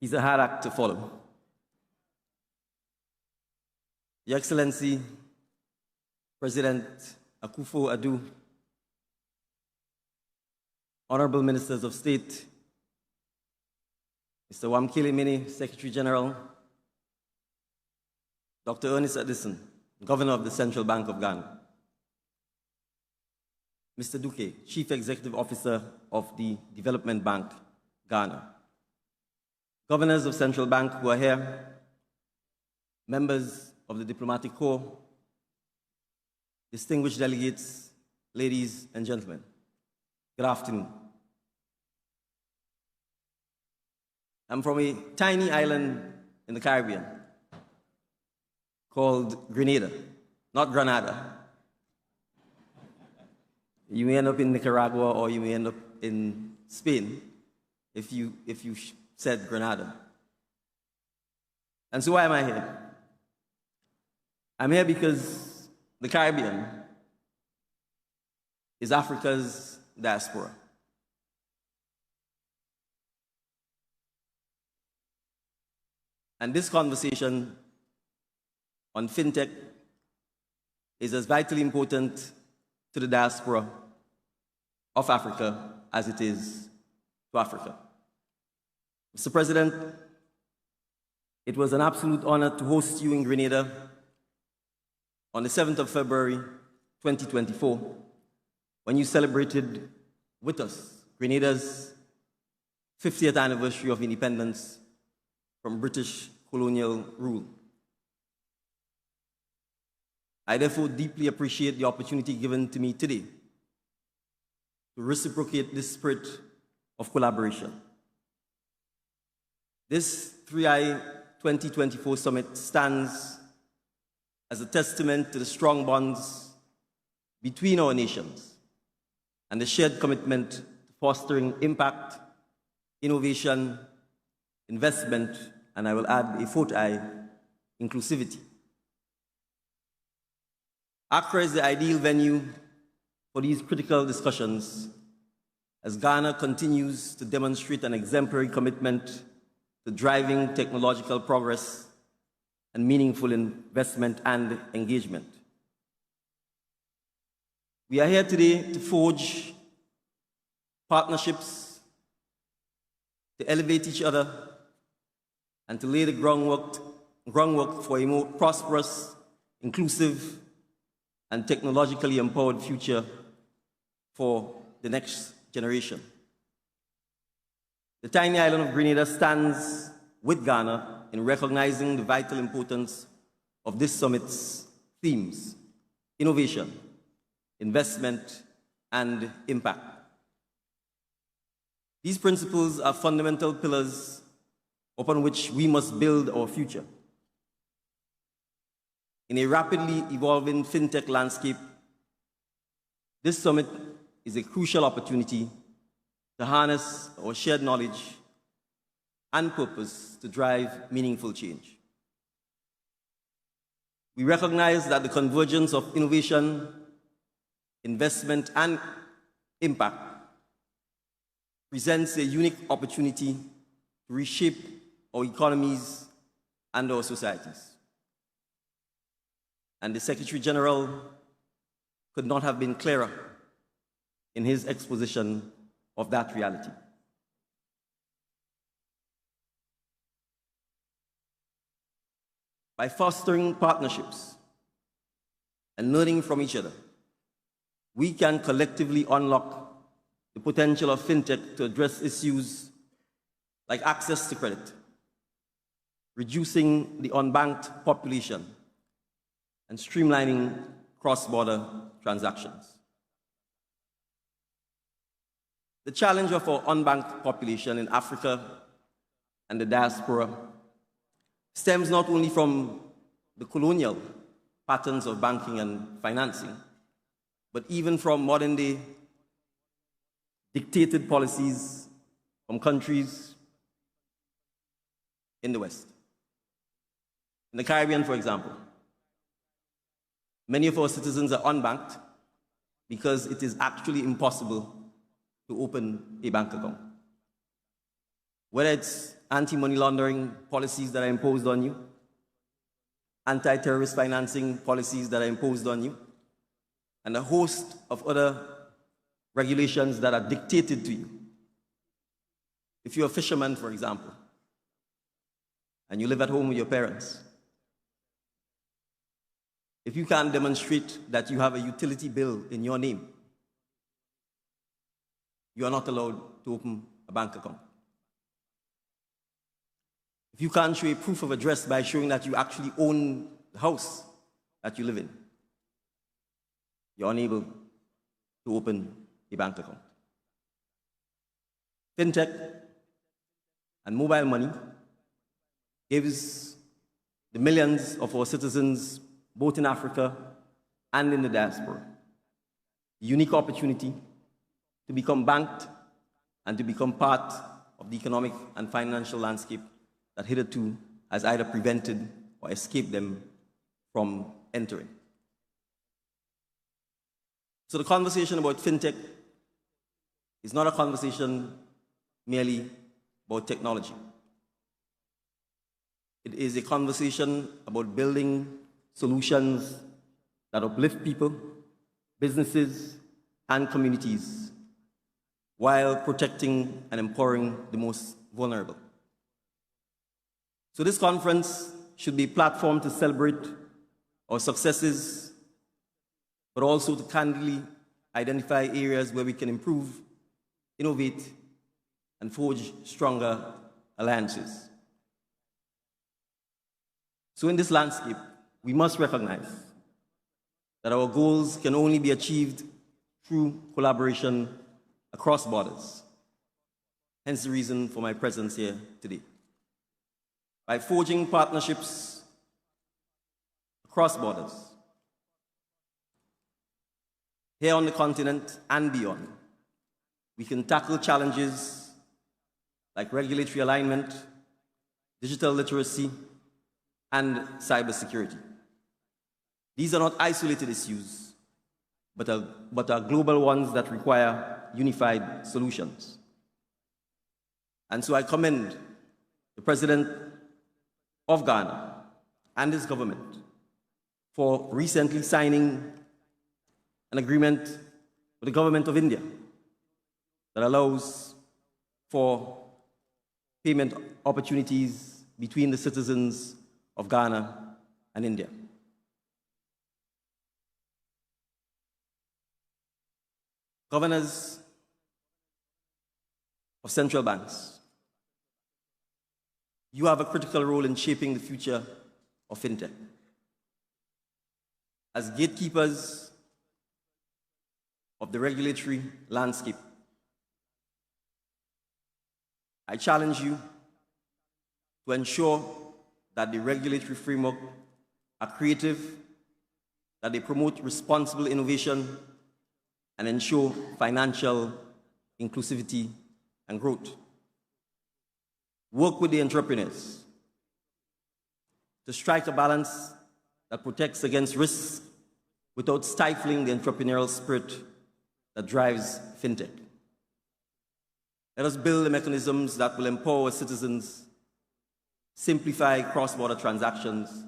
He's a hard act to follow. Your Excellency, President Akufo-Addo, Honorable Ministers of State, Mr. Wamkele Mene, Secretary General, Dr. Ernest Addison, Governor of the Central Bank of Ghana, Mr. Duque, Chief Executive Officer of the Development Bank, Ghana, Governors of Central Bank who are here, members of the Diplomatic Corps, distinguished delegates, ladies and gentlemen, good afternoon. I'm from a tiny island in the Caribbean called Grenada, not Granada. You may end up in Nicaragua or you may end up in Spain if you said Grenada. And so why am I here? I'm here because the Caribbean is Africa's diaspora. And this conversation on fintech is as vitally important to the diaspora of Africa as it is to Africa. Mr. President, it was an absolute honor to host you in Grenada on the 7th of February, 2024, when you celebrated with us Grenada's 50th anniversary of independence from British colonial rule. I therefore deeply appreciate the opportunity given to me today to reciprocate this spirit of collaboration. This 3i 2024 summit stands as a testament to the strong bonds between our nations and the shared commitment to fostering impact, innovation, investment, and I will add a fourth I, inclusivity. Accra is the ideal venue for these critical discussions as Ghana continues to demonstrate an exemplary commitment to driving technological progress and meaningful investment and engagement. We are here today to forge partnerships, to elevate each other, and to lay the groundwork for a more prosperous, inclusive, and technologically empowered future for the next generation. The tiny island of Grenada stands with Ghana in recognizing the vital importance of this summit's themes: innovation, investment, and impact. These principles are fundamental pillars upon which we must build our future. In a rapidly evolving fintech landscape, this summit is a crucial opportunity to harness our shared knowledge and purpose to drive meaningful change. We recognize that the convergence of innovation, investment, and impact presents a unique opportunity to reshape our economies and our societies. And the Secretary General could not have been clearer in his exposition of that reality. By fostering partnerships and learning from each other, we can collectively unlock the potential of fintech to address issues like access to credit, reducing the unbanked population, and streamlining cross-border transactions. The challenge of our unbanked population in Africa and the diaspora stems not only from the colonial patterns of banking and financing, but even from modern-day dictated policies from countries in the West. In the Caribbean, for example, many of our citizens are unbanked because it is actually impossible to open a bank account. Whether it's anti-money laundering policies that are imposed on you, anti-terrorist financing policies that are imposed on you, and a host of other regulations that are dictated to you. If you're a fisherman, for example, and you live at home with your parents, if you can't demonstrate that you have a utility bill in your name, you are not allowed to open a bank account. If you can't show a proof of address by showing that you actually own the house that you live in, you're unable to open a bank account. Fintech and mobile money gives the millions of our citizens, both in Africa and in the diaspora, the unique opportunity to become banked and to become part of the economic and financial landscape that hitherto has either prevented or escaped them from entering. So the conversation about fintech is not a conversation merely about technology. It is a conversation about building solutions that uplift people, businesses, and communities while protecting and empowering the most vulnerable. So this conference should be a platform to celebrate our successes, but also to candidly identify areas where we can improve, innovate, and forge stronger alliances. So in this landscape, we must recognize that our goals can only be achieved through collaboration across borders. Hence the reason for my presence here today. By forging partnerships across borders, here on the continent and beyond, we can tackle challenges like regulatory alignment, digital literacy, and cybersecurity. These are not isolated issues, but are global ones that require unified solutions. And so I commend the President of Ghana and his government for recently signing an agreement with the government of India that allows for payment opportunities between the citizens of Ghana and India. Governors of central banks, you have a critical role in shaping the future of fintech. As gatekeepers of the regulatory landscape, I challenge you to ensure that the regulatory framework are creative, that they promote responsible innovation, and ensure financial inclusivity and growth. Work with the entrepreneurs to strike a balance that protects against risks without stifling the entrepreneurial spirit that drives fintech. Let us build the mechanisms that will empower citizens, simplify cross-border transactions,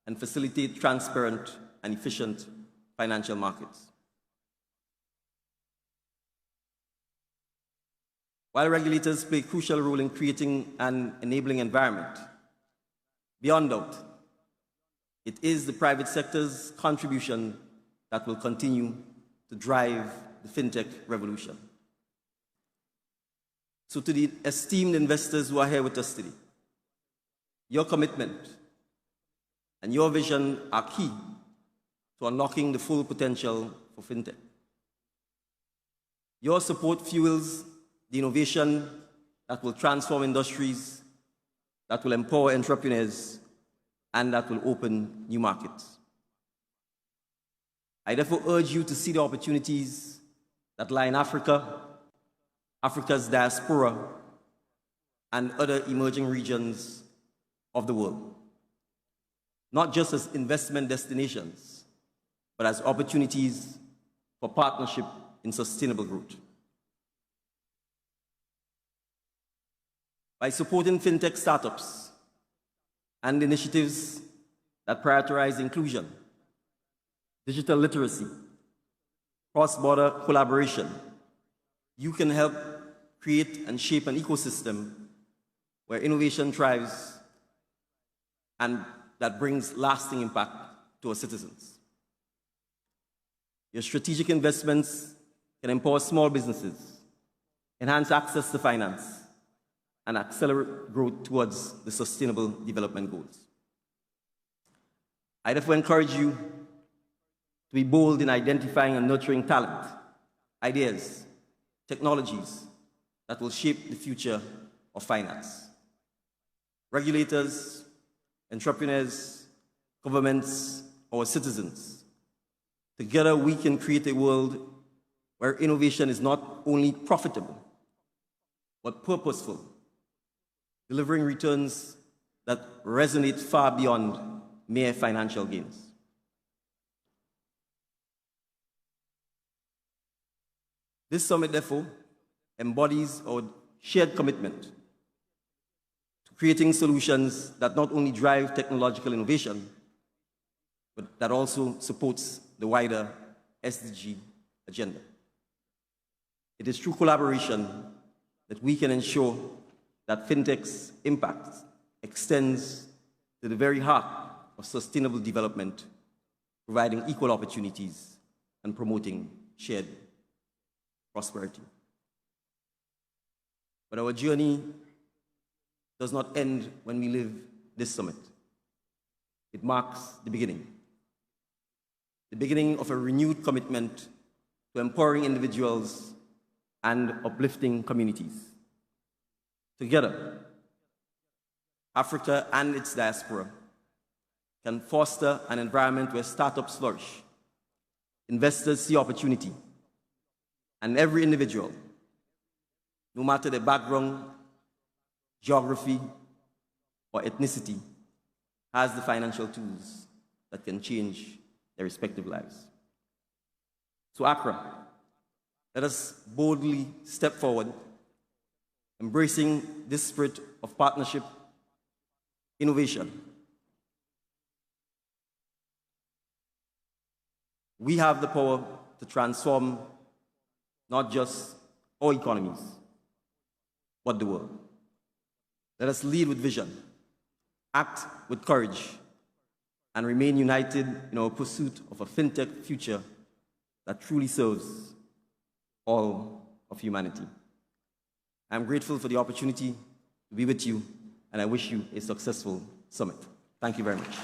and facilitate transparent and efficient financial markets. While regulators play a crucial role in creating an enabling environment, beyond doubt, it is the private sector's contribution that will continue to drive the fintech revolution. So to the esteemed investors who are here with us today, your commitment and your vision are key to unlocking the full potential for fintech. Your support fuels the innovation that will transform industries, that will empower entrepreneurs, and that will open new markets. I therefore urge you to see the opportunities that lie in Africa, Africa's diaspora, and other emerging regions of the world, not just as investment destinations, but as opportunities for partnership in sustainable growth. by supporting fintech startups and initiatives that prioritize inclusion, digital literacy, cross-border collaboration, you can help create and shape an ecosystem where innovation thrives and that brings lasting impact to our citizens. Your strategic investments can empower small businesses, enhance access to finance, and accelerate growth towards the Sustainable Development Goals. I therefore encourage you to be bold in identifying and nurturing talent, ideas, technologies that will shape the future of finance. Regulators, entrepreneurs, governments, our citizens, together we can create a world where innovation is not only profitable, but purposeful, delivering returns that resonate far beyond mere financial gains. This summit, therefore, embodies our shared commitment to creating solutions that not only drive technological innovation, but that also supports the wider SDG agenda. It is through collaboration that we can ensure that fintech's impact extends to the very heart of sustainable development, providing equal opportunities and promoting shared prosperity. But our journey does not end when we leave this summit. It marks the beginning of a renewed commitment to empowering individuals and uplifting communities. Together, Africa and its diaspora can foster an environment where startups flourish, investors see opportunity, and every individual, no matter their background, geography, or ethnicity, has the financial tools that can change their respective lives. So Accra, let us boldly step forward, embracing this spirit of partnership, innovation. We have the power to transform not just our economies, but the world. Let us lead with vision, act with courage, and remain united in our pursuit of a fintech future that truly serves all of humanity. I am grateful for the opportunity to be with you, and I wish you a successful summit. Thank you very much.